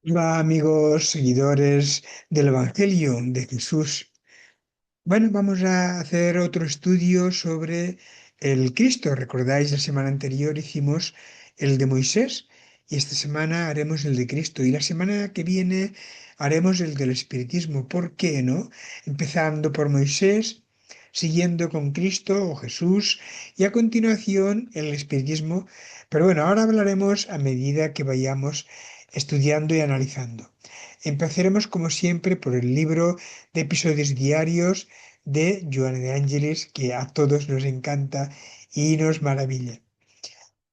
Hola amigos, seguidores del Evangelio de Jesús. Bueno, vamos a hacer otro estudio sobre el Cristo. Recordáis, la semana anterior hicimos el de Moisés y esta semana haremos el de Cristo y la semana que viene haremos el del Espiritismo. ¿Por qué no? Empezando por Moisés, siguiendo con Cristo o Jesús y a continuación el Espiritismo. Pero bueno, ahora hablaremos a medida que vayamos estudiando y analizando. Empezaremos como siempre por el libro de episodios diarios de Joan de Ángeles, que a todos nos encanta y nos maravilla.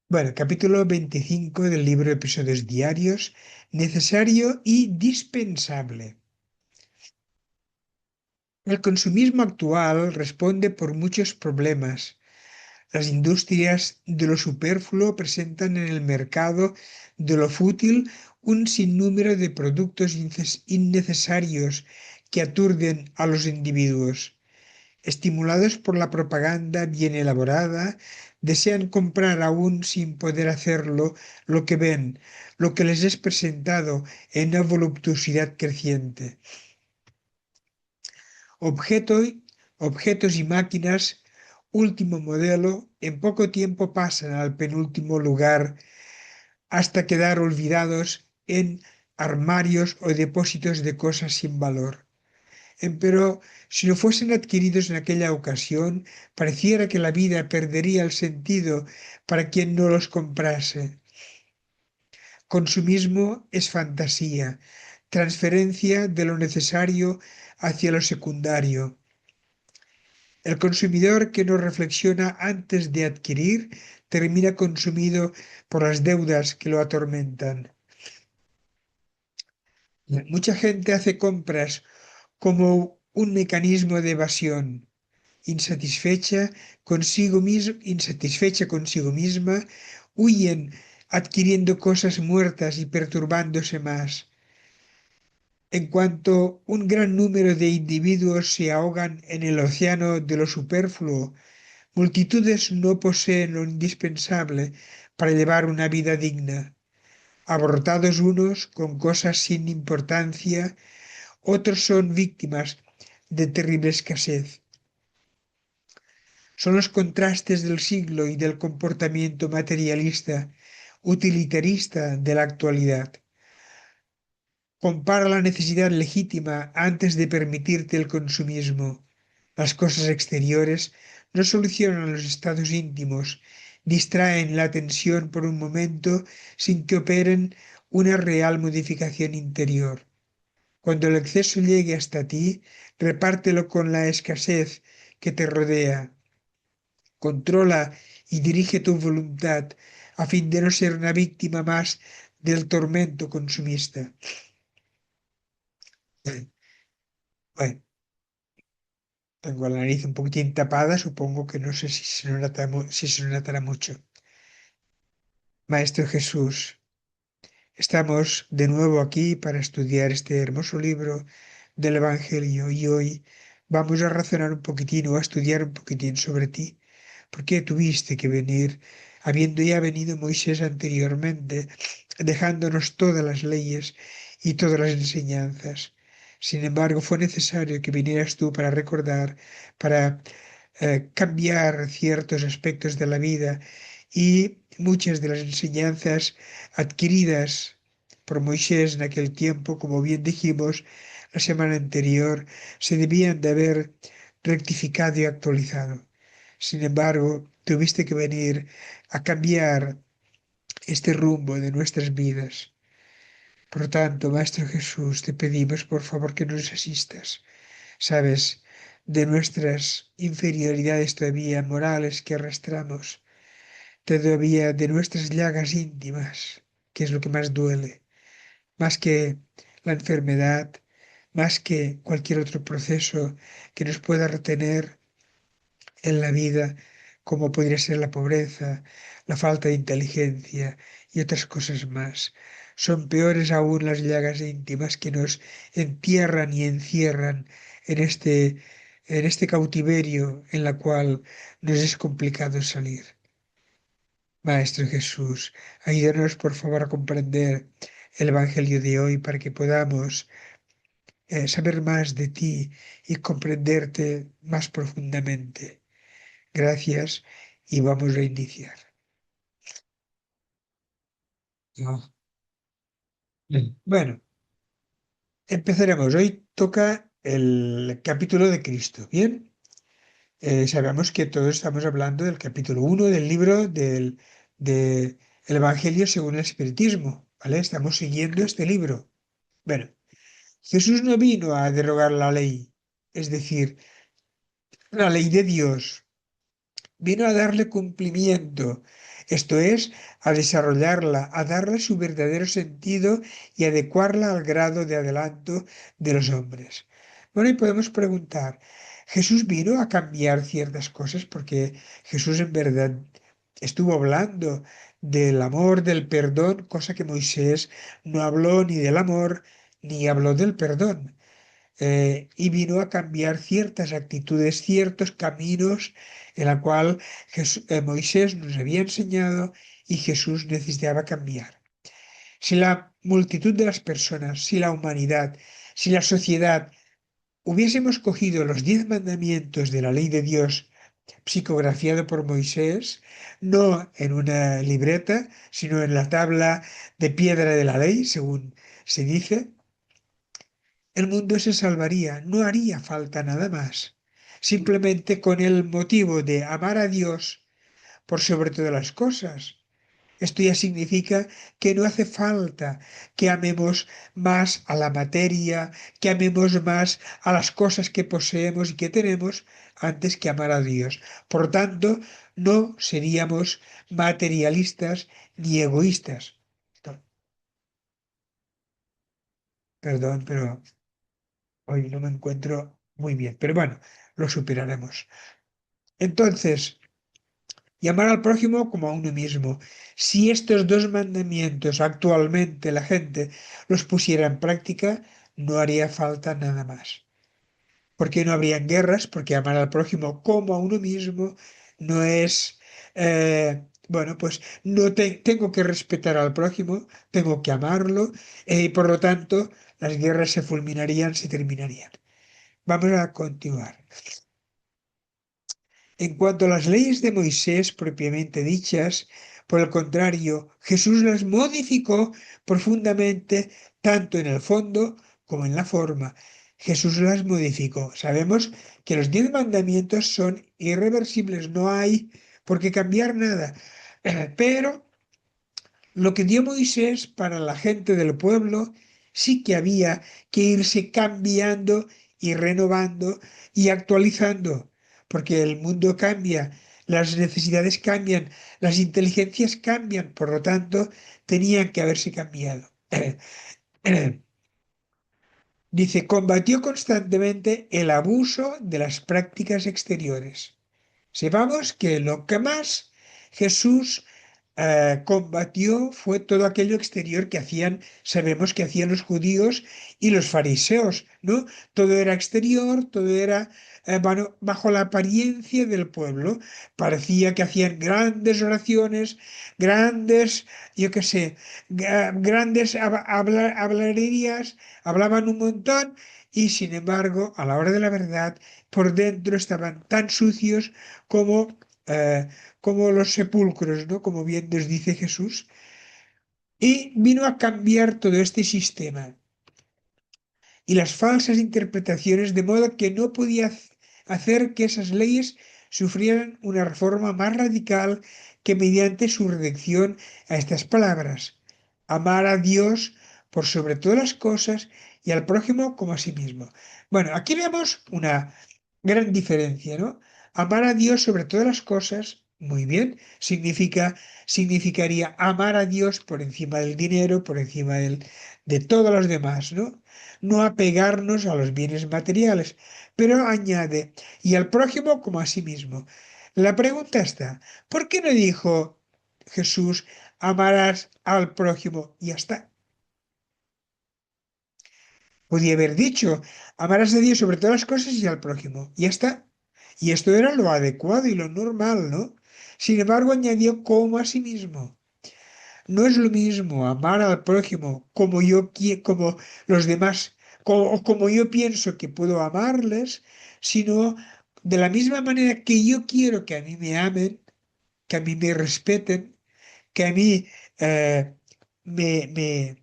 Bueno, capítulo 25 del libro de episodios diarios, necesario y dispensable. El consumismo actual responde por muchos problemas. Las industrias de lo superfluo presentan en el mercado de lo fútil un sinnúmero de productos innecesarios que aturden a los individuos. Estimulados por la propaganda bien elaborada, desean comprar aún sin poder hacerlo lo que ven, lo que les es presentado en una voluptuosidad creciente. Objeto- Objetos y máquinas último modelo en poco tiempo pasan al penúltimo lugar hasta quedar olvidados en armarios o depósitos de cosas sin valor. Pero si no fuesen adquiridos en aquella ocasión, pareciera que la vida perdería el sentido para quien no los comprase. Consumismo es fantasía, transferencia de lo necesario hacia lo secundario. El consumidor que no reflexiona antes de adquirir termina consumido por las deudas que lo atormentan. Mucha gente hace compras como un mecanismo de evasión. Insatisfecha consigo misma, huyen adquiriendo cosas muertas y perturbándose más. En cuanto un gran número de individuos se ahogan en el océano de lo superfluo, multitudes no poseen lo indispensable para llevar una vida digna. Abortados unos con cosas sin importancia, otros son víctimas de terrible escasez. Son los contrastes del siglo y del comportamiento materialista, utilitarista de la actualidad. Compara la necesidad legítima antes de permitirte el consumismo. Las cosas exteriores no solucionan los estados íntimos, distraen la atención por un momento sin que operen una real modificación interior. Cuando el exceso llegue hasta ti, repártelo con la escasez que te rodea. Controla y dirige tu voluntad a fin de no ser una víctima más del tormento consumista. Bueno, tengo la nariz un poquitín tapada, supongo que no sé si se notará mucho. Maestro Jesús, estamos de nuevo aquí para estudiar este hermoso libro del Evangelio y hoy vamos a razonar un poquitín o a estudiar un poquitín sobre ti. ¿Por qué tuviste que venir, habiendo ya venido Moisés anteriormente, dejándonos todas las leyes y todas las enseñanzas? Sin embargo, fue necesario que vinieras tú para recordar, para cambiar ciertos aspectos de la vida y muchas de las enseñanzas adquiridas por Moisés en aquel tiempo, como bien dijimos la semana anterior, se debían de haber rectificado y actualizado. Sin embargo, tuviste que venir a cambiar este rumbo de nuestras vidas. Por tanto, Maestro Jesús, te pedimos por favor que nos asistas. Sabes, de nuestras inferioridades todavía morales que arrastramos, todavía de nuestras llagas íntimas, que es lo que más duele, más que la enfermedad, más que cualquier otro proceso que nos pueda retener en la vida, como podría ser la pobreza, la falta de inteligencia y otras cosas más. Son peores aún las llagas íntimas que nos entierran y encierran en este cautiverio en la cual nos es complicado salir. Maestro Jesús, ayúdanos por favor a comprender el Evangelio de hoy para que podamos saber más de ti y comprenderte más profundamente. Gracias y vamos a iniciar. No. Bueno, empezaremos. Hoy toca el capítulo de Cristo. Bien, sabemos que todos estamos hablando del capítulo 1 del libro de el Evangelio según el Espiritismo. ¿Vale? Estamos siguiendo este libro. Bueno, Jesús no vino a derogar la ley, es decir, la ley de Dios. Vino a darle cumplimiento, esto es, a desarrollarla, a darle su verdadero sentido y adecuarla al grado de adelanto de los hombres. Bueno, y podemos preguntar, ¿Jesús vino a cambiar ciertas cosas? Porque Jesús en verdad estuvo hablando del amor, del perdón, cosa que Moisés no habló ni del amor, ni habló del perdón. Y vino a cambiar ciertas actitudes, ciertos caminos en la cual Moisés nos había enseñado y Jesús necesitaba cambiar. Si la multitud de las personas, si la humanidad, si la sociedad hubiésemos cogido los 10 mandamientos de la ley de Dios psicografiado por Moisés, no en una libreta, sino en la tabla de piedra de la ley, según se dice, el mundo se salvaría, no haría falta nada más. Simplemente con el motivo de amar a Dios por sobre todas las cosas. Esto ya significa que no hace falta que amemos más a la materia, que amemos más a las cosas que poseemos y que tenemos antes que amar a Dios. Por tanto, no seríamos materialistas ni egoístas. Perdón, pero hoy no me encuentro muy bien. Pero bueno, lo superaremos. Entonces, llamar al prójimo como a uno mismo. Si estos 2 mandamientos actualmente la gente los pusiera en práctica, no haría falta nada más. Porque no habrían guerras, porque amar al prójimo como a uno mismo no es, bueno, pues no tengo que respetar al prójimo, tengo que amarlo, y por lo tanto las guerras se fulminarían, se terminarían. Vamos a continuar. En cuanto a las leyes de Moisés propiamente dichas, por el contrario, Jesús las modificó profundamente, tanto en el fondo como en la forma. Jesús las modificó. Sabemos que los 10 mandamientos son irreversibles, no hay por qué cambiar nada. Pero lo que dio Moisés para la gente del pueblo sí que había que irse cambiando y renovando y actualizando, porque el mundo cambia, las necesidades cambian, las inteligencias cambian, por lo tanto, tenían que haberse cambiado. Dice, combatió constantemente el abuso de las prácticas exteriores. Sepamos que lo que más Jesús combatió fue todo aquello exterior que hacían, sabemos que hacían los judíos y los fariseos, ¿no? Todo era exterior, todo era bueno, bajo la apariencia del pueblo. Parecía que hacían grandes oraciones, grandes, yo qué sé, grandes hablarías, hablaban un montón y sin embargo, a la hora de la verdad, por dentro estaban tan sucios como, como los sepulcros, ¿no? Como bien nos dice Jesús. Y vino a cambiar todo este sistema y las falsas interpretaciones, de modo que no podía hacer que esas leyes sufrieran una reforma más radical que mediante su reducción a estas palabras. Amar a Dios por sobre todas las cosas y al prójimo como a sí mismo. Bueno, aquí vemos una gran diferencia, ¿no? Amar a Dios sobre todas las cosas, muy bien, significaría amar a Dios por encima del dinero, por encima de todos los demás, ¿no? No apegarnos a los bienes materiales, pero añade, y al prójimo como a sí mismo. La pregunta está, ¿por qué no dijo Jesús, amarás al prójimo y ya está? Podía haber dicho, amarás a Dios sobre todas las cosas y al prójimo. Y ya está. Y esto era lo adecuado y lo normal, ¿no? Sin embargo, añadió como a sí mismo. No es lo mismo amar al prójimo como como los demás, o como yo pienso que puedo amarles, sino de la misma manera que yo quiero que a mí me amen, que a mí me respeten, que a mí eh, me, me,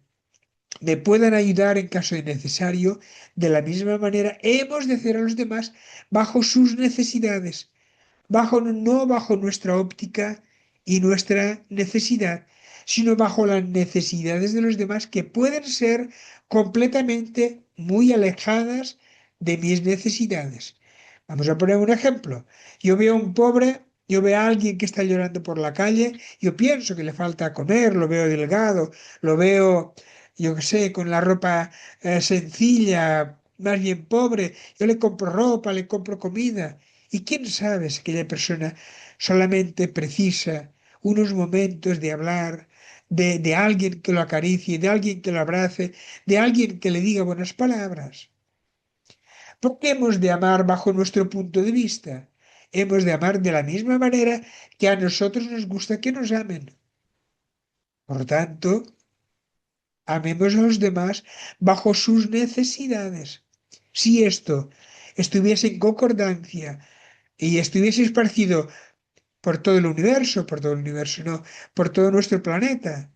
me puedan ayudar en caso de necesario, de la misma manera hemos de hacer a los demás bajo sus necesidades, no bajo nuestra óptica y nuestra necesidad, sino bajo las necesidades de los demás que pueden ser completamente muy alejadas de mis necesidades. Vamos a poner un ejemplo. Yo veo a un pobre, yo veo a alguien que está llorando por la calle, yo pienso que le falta comer, lo veo delgado, lo veo, yo qué sé, con la ropa sencilla, más bien pobre. Yo le compro ropa, le compro comida. ¿Y quién sabe si aquella persona solamente precisa unos momentos de hablar, de alguien que lo acaricie, de alguien que lo abrace, de alguien que le diga buenas palabras? ¿Por qué hemos de amar bajo nuestro punto de vista? Hemos de amar de la misma manera que a nosotros nos gusta que nos amen. Por tanto, amemos a los demás bajo sus necesidades. Si esto estuviese en concordancia y estuviese esparcido por todo el universo, no, por todo nuestro planeta.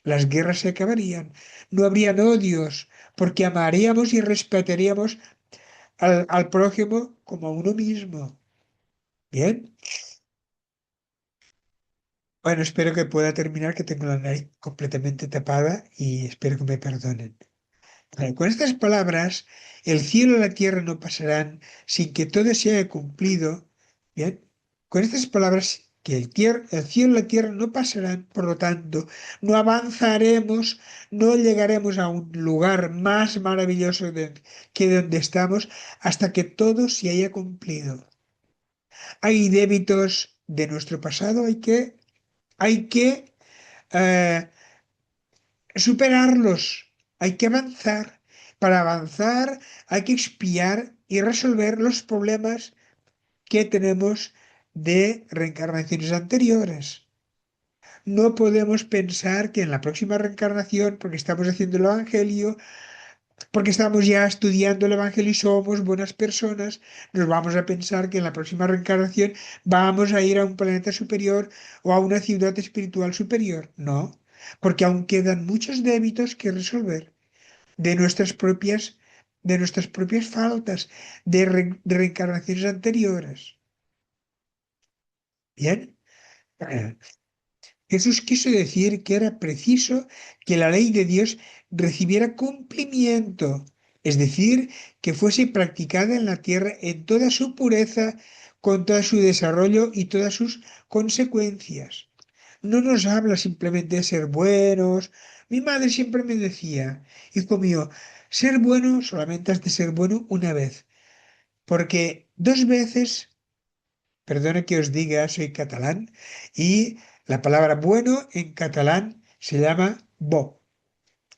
Las guerras se acabarían, no habrían odios, porque amaríamos y respetaríamos al prójimo como a uno mismo. Bien, bueno, espero que pueda terminar, que tengo la nariz completamente tapada y espero que me perdonen. Claro, con estas palabras, el cielo y la tierra no pasarán sin que todo se haya cumplido. Bien, con estas palabras, que el cielo y la tierra no pasarán, por lo tanto, no avanzaremos, no llegaremos a un lugar más maravilloso que donde estamos hasta que todo se haya cumplido. Hay débitos de nuestro pasado, hay que eh, superarlos, hay que avanzar. Para avanzar hay que expiar y resolver los problemas que tenemos de reencarnaciones anteriores. No podemos pensar que en la próxima reencarnación, porque estamos haciendo el Evangelio, porque estamos ya estudiando el Evangelio y somos buenas personas, nos vamos a pensar que en la próxima reencarnación vamos a ir a un planeta superior o a una ciudad espiritual superior. No, porque aún quedan muchos débitos que resolver de de nuestras propias faltas, de reencarnaciones anteriores. Bien, eh, Jesús quiso decir que era preciso que la ley de Dios recibiera cumplimiento, es decir, que fuese practicada en la tierra en toda su pureza, con todo su desarrollo y todas sus consecuencias. No nos habla simplemente de ser buenos. Mi madre siempre me decía, hijo mío, ser bueno solamente has de ser bueno una vez, porque dos veces, perdone que os diga, soy catalán, y la palabra bueno en catalán se llama bo.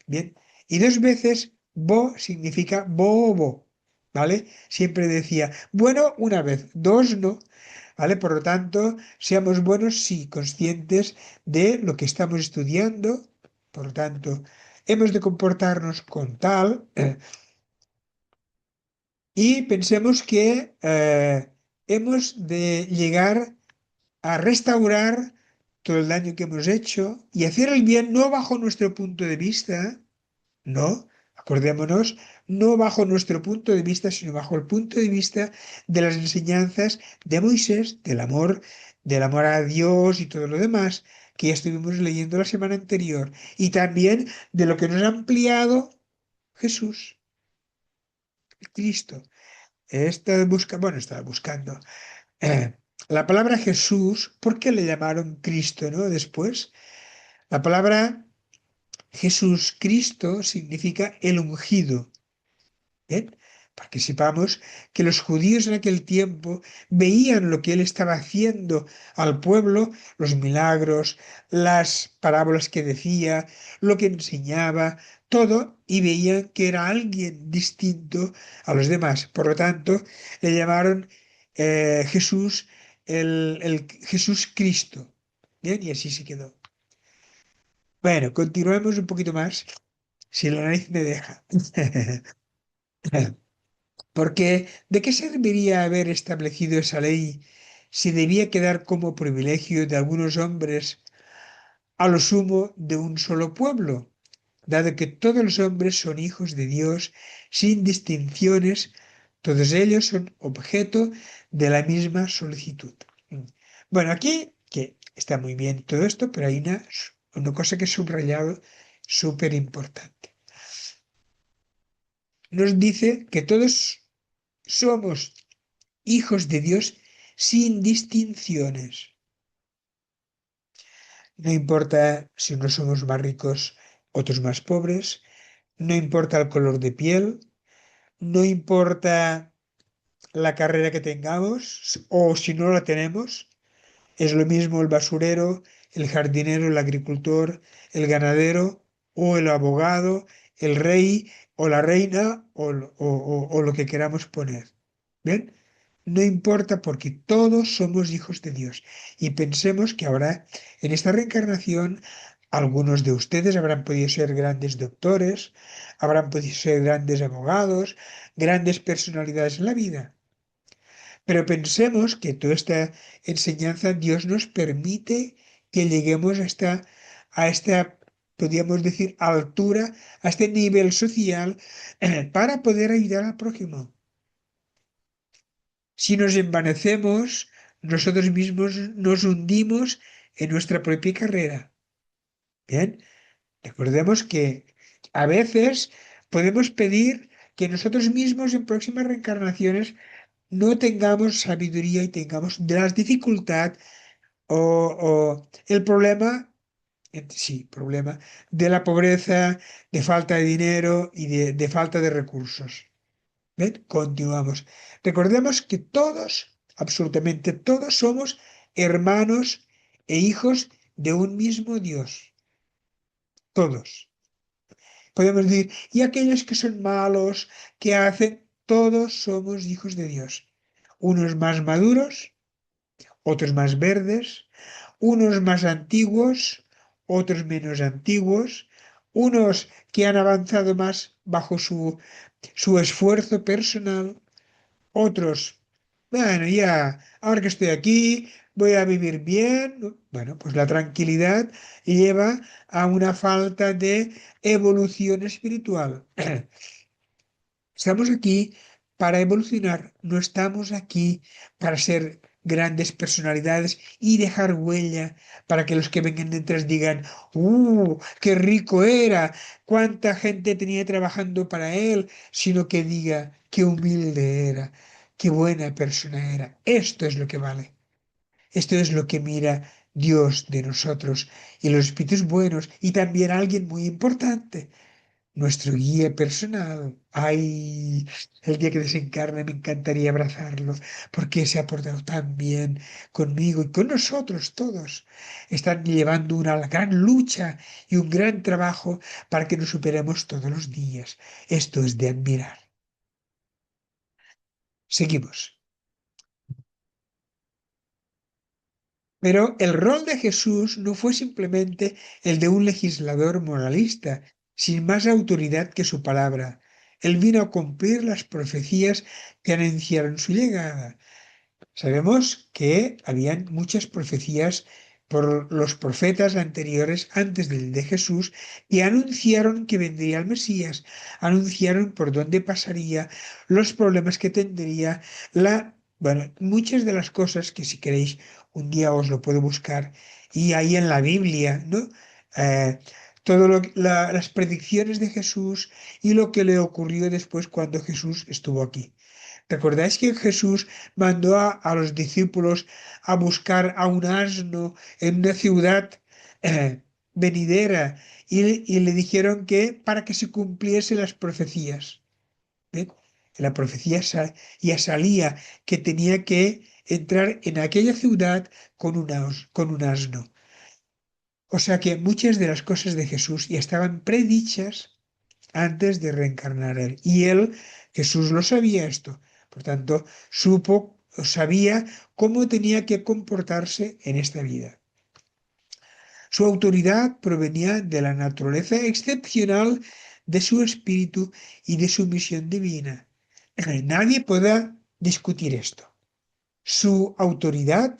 Bien, y dos veces bo significa bobo, ¿vale? Siempre decía, bueno una vez, dos no, ¿vale? Por lo tanto, seamos buenos, sí, conscientes de lo que estamos estudiando, por lo tanto, hemos de comportarnos con tal y pensemos que hemos de llegar a restaurar todo el daño que hemos hecho y hacer el bien no bajo nuestro punto de vista, no, acordémonos, no bajo nuestro punto de vista, sino bajo el punto de vista de las enseñanzas de Moisés, del amor a Dios y todo lo demás que ya estuvimos leyendo la semana anterior, y también de lo que nos ha ampliado Jesús, Cristo. Estaba buscando. eh, la palabra Jesús, ¿por qué le llamaron Cristo, no? Después, la palabra Jesús Cristo significa el ungido. ¿Bien? Para que sepamos que los judíos en aquel tiempo veían lo que él estaba haciendo al pueblo, los milagros, las parábolas que decía, lo que enseñaba, todo, y veían que era alguien distinto a los demás. Por lo tanto, le llamaron Jesús el Jesús Cristo. Bien, y así se quedó. Bueno, continuemos un poquito más, si la nariz me deja. Porque, ¿de qué serviría haber establecido esa ley si debía quedar como privilegio de algunos hombres a lo sumo de un solo pueblo? Dado que todos los hombres son hijos de Dios sin distinciones, todos ellos son objeto de la misma solicitud. Bueno, aquí, que está muy bien todo esto, pero hay una cosa que he subrayado súper importante. Nos dice que todos somos hijos de Dios sin distinciones. No importa si unos somos más ricos, otros más pobres, no importa el color de piel, no importa la carrera que tengamos o si no la tenemos, es lo mismo el basurero, el jardinero, el agricultor, el ganadero o el abogado, el rey o la reina o lo que queramos poner. ¿Bien? No importa porque todos somos hijos de Dios. Y pensemos que ahora, en esta reencarnación, algunos de ustedes habrán podido ser grandes doctores, habrán podido ser grandes abogados, grandes personalidades en la vida. Pero pensemos que toda esta enseñanza Dios nos permite que lleguemos a esta, podríamos decir, altura, a este nivel social, para poder ayudar al prójimo. Si nos envanecemos, nosotros mismos nos hundimos en nuestra propia carrera. Bien, recordemos que a veces podemos pedir que nosotros mismos en próximas reencarnaciones no tengamos sabiduría y tengamos de las dificultades o el problema, sí, problema de la pobreza, de falta de dinero y de falta de recursos. ¿Ven? Continuamos. Recordemos que todos, absolutamente todos, somos hermanos e hijos de un mismo Dios. Todos. Podemos decir, y aquellos que son malos, que hacen, todos somos hijos de Dios. Unos más maduros, otros más verdes, unos más antiguos, otros menos antiguos, unos que han avanzado más bajo su esfuerzo personal, otros, bueno, ya, ahora que estoy aquí, voy a vivir bien. ¿No? Bueno, pues la tranquilidad lleva a una falta de evolución espiritual. Estamos aquí para evolucionar, no estamos aquí para ser grandes personalidades y dejar huella para que los que vengan detrás digan, qué rico era, cuánta gente tenía trabajando para él, sino que diga, qué humilde era, qué buena persona era. Esto es lo que vale. Esto es lo que mira Dios de nosotros y los espíritus buenos y también alguien muy importante, nuestro guía personal. Ay, el día que desencarne me encantaría abrazarlo, porque se ha portado tan bien conmigo y con nosotros todos. Están llevando una gran lucha y un gran trabajo para que nos superemos todos los días. Esto es de admirar. Seguimos. Pero el rol de Jesús no fue simplemente el de un legislador moralista, sin más autoridad que su palabra. Él vino a cumplir las profecías que anunciaron su llegada. Sabemos que habían muchas profecías por los profetas anteriores antes del de Jesús que anunciaron que vendría el Mesías, anunciaron por dónde pasaría, los problemas que tendría, bueno, muchas de las cosas que si queréis un día os lo puedo buscar y ahí en la Biblia, ¿no? Eh, las predicciones de Jesús y lo que le ocurrió después cuando Jesús estuvo aquí. ¿Recordáis que Jesús mandó a los discípulos a buscar a un asno en una ciudad venidera y le dijeron que para que se cumpliesen las profecías? ¿Ven? La profecía ya salía que tenía que entrar en aquella ciudad con un asno. O sea que muchas de las cosas de Jesús ya estaban predichas antes de reencarnar él. Y él, Jesús lo sabía esto. Por tanto, supo o sabía cómo tenía que comportarse en esta vida. Su autoridad provenía de la naturaleza excepcional de su espíritu y de su misión divina. Nadie pueda discutir esto. Su autoridad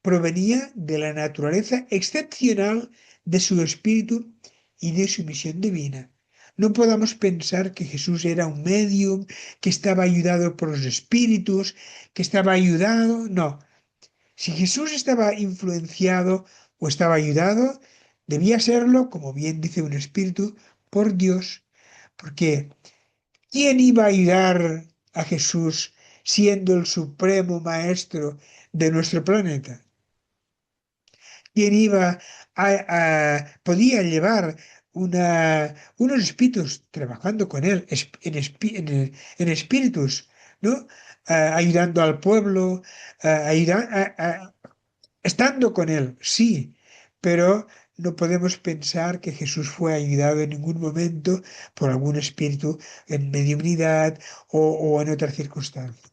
provenía de la naturaleza excepcional de su espíritu y de su misión divina. No podamos pensar que Jesús era un medium, que estaba ayudado por los espíritus, que estaba ayudado. No. Si Jesús estaba influenciado o estaba ayudado, debía serlo, como bien dice un espíritu, por Dios. Porque ¿quién iba a ayudar a Jesús siendo el supremo maestro de nuestro planeta? ¿Quién iba podía llevar unos espíritus trabajando con él en espíritus, ¿no? Ayudando al pueblo, estando con él, sí, pero no podemos pensar que Jesús fue ayudado en ningún momento por algún espíritu en mediunidad o en otra circunstancia.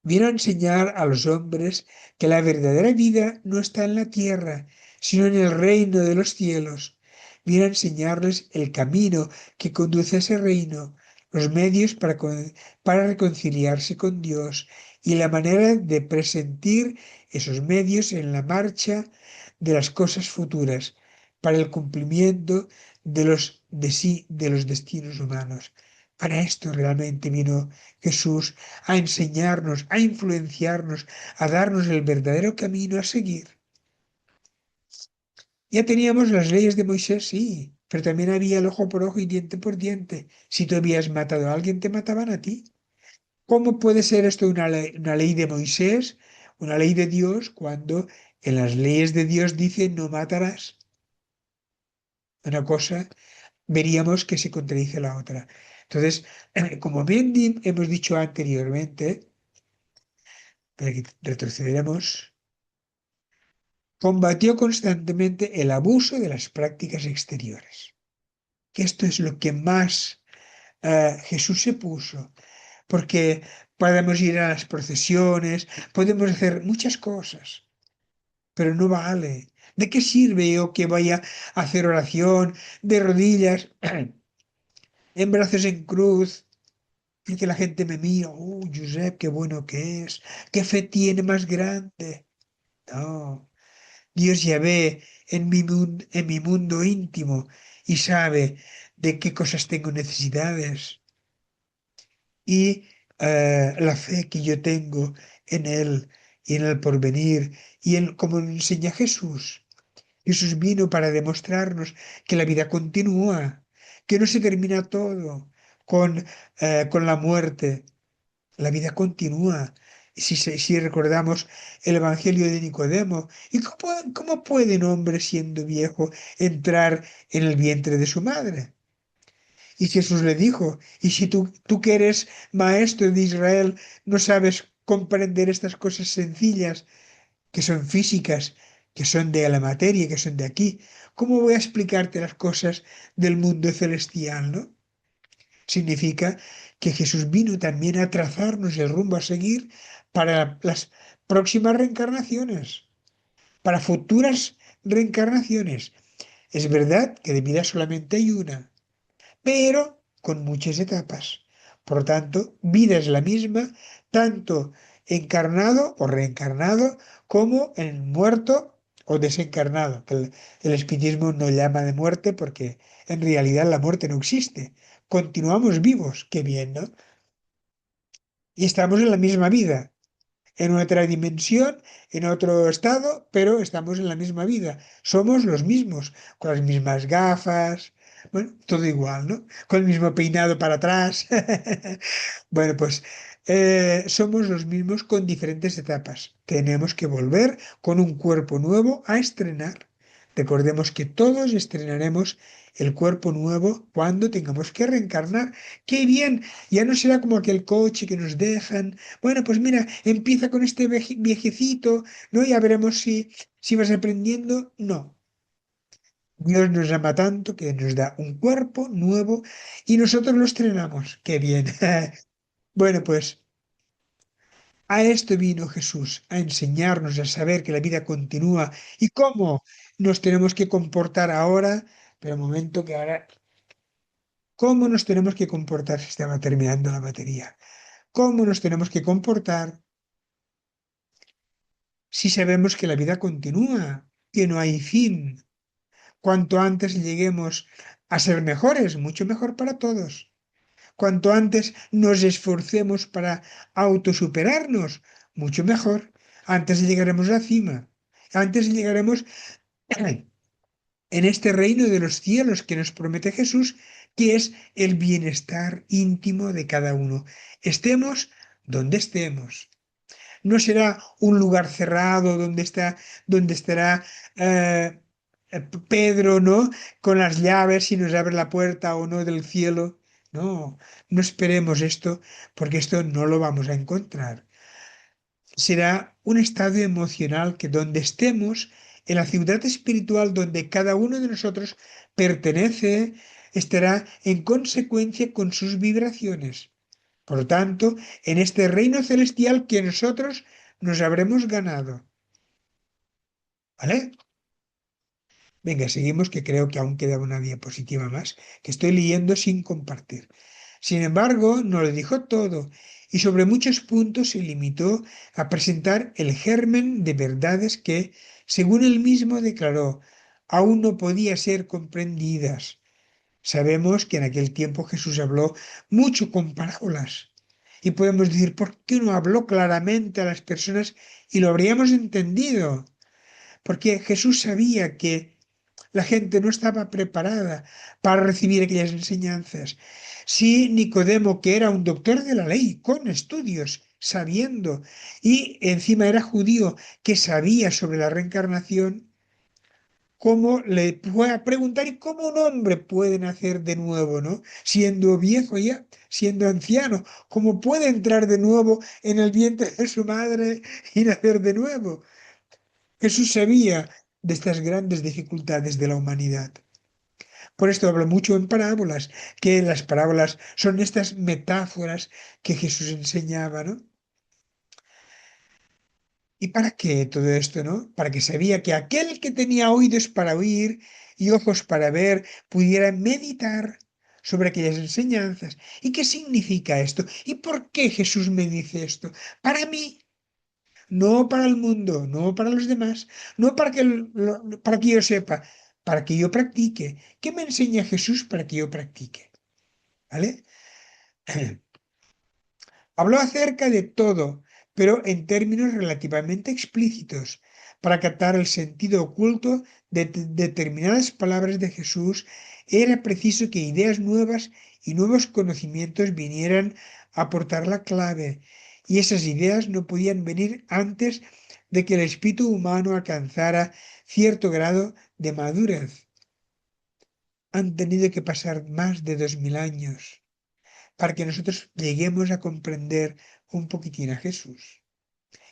Vino a enseñar a los hombres que la verdadera vida no está en la tierra, sino en el reino de los cielos. Vino a enseñarles el camino que conduce a ese reino, los medios para reconciliarse con Dios y la manera de presentir esos medios en la marcha de las cosas futuras para el cumplimiento de los destinos humanos. Para esto realmente vino Jesús a enseñarnos, a influenciarnos, a darnos el verdadero camino a seguir. Ya teníamos las leyes de Moisés, sí, pero también había el ojo por ojo y diente por diente. Si tú habías matado a alguien, te mataban a ti. ¿Cómo puede ser esto una ley de Moisés, una ley de Dios, cuando en las leyes de Dios dice no matarás? Una cosa veríamos que se contradice la otra. Entonces, como bien hemos dicho anteriormente, pero aquí retrocederemos, combatió constantemente el abuso de las prácticas exteriores. Que esto es lo que más Jesús se puso, porque podemos ir a las procesiones, podemos hacer muchas cosas, pero no vale. ¿De qué sirve yo que vaya a hacer oración de rodillas, en brazos en cruz, y que la gente me mira? Josep, qué bueno que es, qué fe tiene más grande! No. Dios ya ve en mi mundo íntimo y sabe de qué cosas tengo necesidades. Y la fe que yo tengo en Él y en el porvenir y en como enseña Jesús. Jesús vino para demostrarnos que la vida continúa, que no se termina todo con la muerte. La vida continúa. Si recordamos el Evangelio de Nicodemo, ¿y cómo puede un hombre siendo viejo entrar en el vientre de su madre? Y Jesús le dijo, ¿y si tú que eres maestro de Israel no sabes comprender estas cosas sencillas que son físicas, que son de la materia, que son de aquí? ¿Cómo voy a explicarte las cosas del mundo celestial, no? Significa que Jesús vino también a trazarnos el rumbo a seguir para las próximas reencarnaciones, para futuras reencarnaciones. Es verdad que de vida solamente hay una, pero con muchas etapas. Por tanto, vida es la misma, tanto encarnado o reencarnado como en muerto o desencarnado, que el espiritismo no llama de muerte porque en realidad la muerte no existe. Continuamos vivos, qué bien, ¿no? Y estamos en la misma vida, en otra dimensión, en otro estado, pero estamos en la misma vida. Somos los mismos, con las mismas gafas, bueno, todo igual, ¿no? Con el mismo peinado para atrás. Bueno, pues somos los mismos con diferentes etapas. Tenemos que volver con un cuerpo nuevo a estrenar. Recordemos que todos estrenaremos el cuerpo nuevo cuando tengamos que reencarnar. ¡Qué bien! Ya no será como aquel coche que nos dejan. Bueno, pues mira, empieza con este viejecito, ¿no? Ya veremos si vas aprendiendo. No. Dios nos ama tanto que nos da un cuerpo nuevo y nosotros lo estrenamos. ¡Qué bien! Bueno, pues A esto vino Jesús, a enseñarnos a saber que la vida continúa y cómo nos tenemos que comportar ahora, pero un momento que ahora, cómo nos tenemos que comportar si estaba terminando la batería, cómo nos tenemos que comportar si sabemos que la vida continúa, que no hay fin. Cuanto antes lleguemos a ser mejores, mucho mejor para todos. Cuanto antes nos esforcemos para autosuperarnos, mucho mejor. Antes llegaremos a la cima. Antes llegaremos en este reino de los cielos que nos promete Jesús, que es el bienestar íntimo de cada uno. Estemos donde estemos. No será un lugar cerrado donde estará Pedro, ¿no? Con las llaves si nos abre la puerta o no del cielo. No, no esperemos esto, porque esto no lo vamos a encontrar. Será un estado emocional que donde estemos, en la ciudad espiritual donde cada uno de nosotros pertenece, estará en consecuencia con sus vibraciones. Por lo tanto, en este reino celestial que nosotros nos habremos ganado. ¿Vale? Venga, seguimos, que creo que aún queda una diapositiva más, que estoy leyendo sin compartir. Sin embargo, no lo dijo todo y sobre muchos puntos se limitó a presentar el germen de verdades que, según él mismo declaró, aún no podía ser comprendidas. Sabemos que en aquel tiempo Jesús habló mucho con parábolas y podemos decir, ¿por qué no habló claramente a las personas y lo habríamos entendido? Porque Jesús sabía que la gente no estaba preparada para recibir aquellas enseñanzas. Sí, Nicodemo, que era un doctor de la ley, con estudios, sabiendo, y encima era judío, que sabía sobre la reencarnación, ¿cómo le fue a preguntar y cómo un hombre puede nacer de nuevo, ¿no? Siendo viejo ya, siendo anciano, ¿cómo puede entrar de nuevo en el vientre de su madre y nacer de nuevo? Jesús sabía de estas grandes dificultades de la humanidad. Por esto hablo mucho en parábolas, que las parábolas son estas metáforas que Jesús enseñaba, ¿no? ¿Y para qué todo esto, no? Para que sabía que aquel que tenía oídos para oír y ojos para ver pudiera meditar sobre aquellas enseñanzas. ¿Y qué significa esto? ¿Y por qué Jesús me dice esto? Para mí, no para el mundo, no para los demás, no para que, para que yo sepa, para que yo practique. ¿Qué me enseña Jesús para que yo practique? ¿Vale? Habló acerca de todo, pero en términos relativamente explícitos. Para captar el sentido oculto de determinadas palabras de Jesús, era preciso que ideas nuevas y nuevos conocimientos vinieran a aportar la clave, y esas ideas no podían venir antes de que el espíritu humano alcanzara cierto grado de madurez. Han tenido que pasar más de 2000 años para que nosotros lleguemos a comprender un poquitín a Jesús.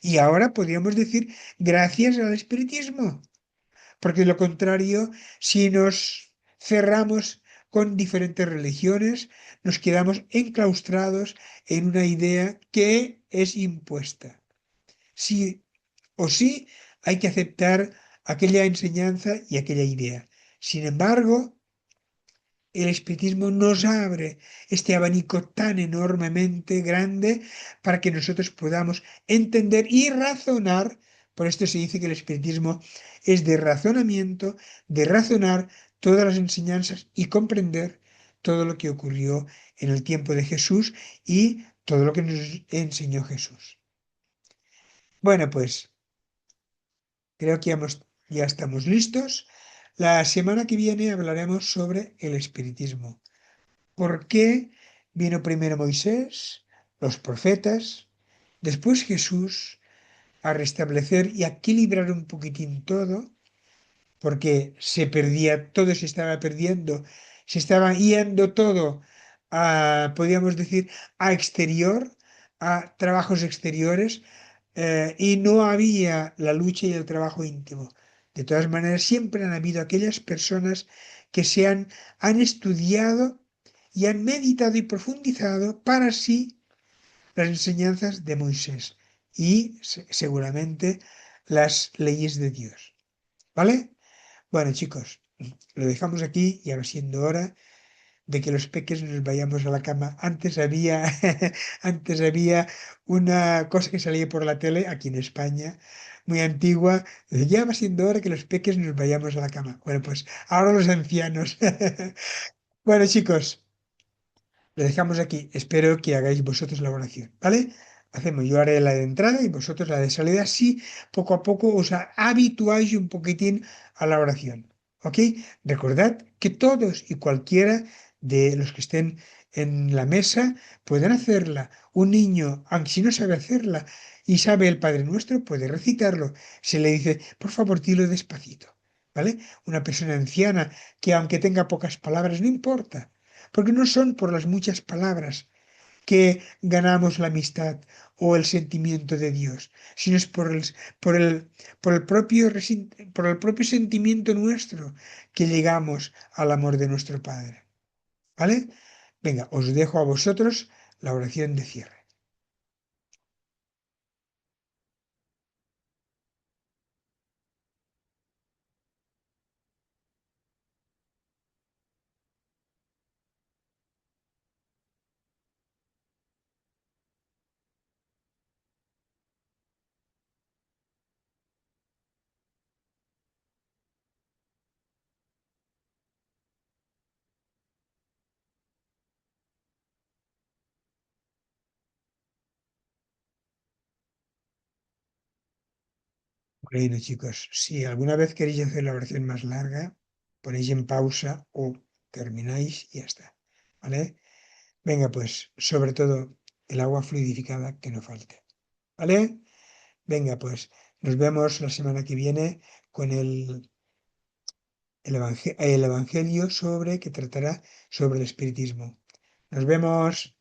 Y ahora podríamos decir gracias al espiritismo, porque de lo contrario, si nos cerramos con diferentes religiones, nos quedamos enclaustrados en una idea que es impuesta. Sí o sí hay que aceptar aquella enseñanza y aquella idea. Sin embargo, el espiritismo nos abre este abanico tan enormemente grande para que nosotros podamos entender y razonar. Por esto se dice que el espiritismo es de razonamiento, de razonar todas las enseñanzas y comprender todo lo que ocurrió en el tiempo de Jesús y todo lo que nos enseñó Jesús. Bueno, pues creo que ya estamos listos. La semana que viene hablaremos sobre el espiritismo. ¿Por qué vino primero Moisés, los profetas, después Jesús a restablecer y a equilibrar un poquitín todo? Porque se perdía, todo se estaba perdiendo, se estaba yendo todo a, podríamos decir, a exterior, a trabajos exteriores, y no había la lucha y el trabajo íntimo. De todas maneras, siempre han habido aquellas personas que han estudiado y han meditado y profundizado para sí las enseñanzas de Moisés. y seguramente las leyes de Dios. ¿Vale? Bueno, chicos, lo dejamos aquí, ya va siendo hora de que los peques nos vayamos a la cama. Antes había una cosa que salía por la tele aquí en España, muy antigua. Ya va siendo hora que los peques nos vayamos a la cama. Bueno, pues ahora los ancianos. Bueno, chicos, lo dejamos aquí. Espero que hagáis vosotros la oración, ¿vale? Hacemos, yo haré la de entrada y vosotros la de salida. Así, poco a poco os habituáis un poquitín a la oración, ¿ok? Recordad que todos y cualquiera de los que estén en la mesa pueden hacerla. Un niño, aunque si no sabe hacerla y sabe el Padre Nuestro, puede recitarlo. Se le dice, por favor, dilo despacito, ¿vale? Una persona anciana que aunque tenga pocas palabras, no importa porque no son por las muchas palabras que ganamos la amistad o el sentimiento de Dios, sino es por el, por el propio sentimiento nuestro que llegamos al amor de nuestro Padre. ¿Vale? Venga, os dejo a vosotros la oración de cierre. Bueno, chicos, si alguna vez queréis hacer la oración más larga, ponéis en pausa o termináis y ya está. ¿Vale? Venga, pues, sobre todo el agua fluidificada que no falte. ¿Vale? Venga, pues nos vemos la semana que viene con el evangelio sobre que tratará sobre el espiritismo. Nos vemos.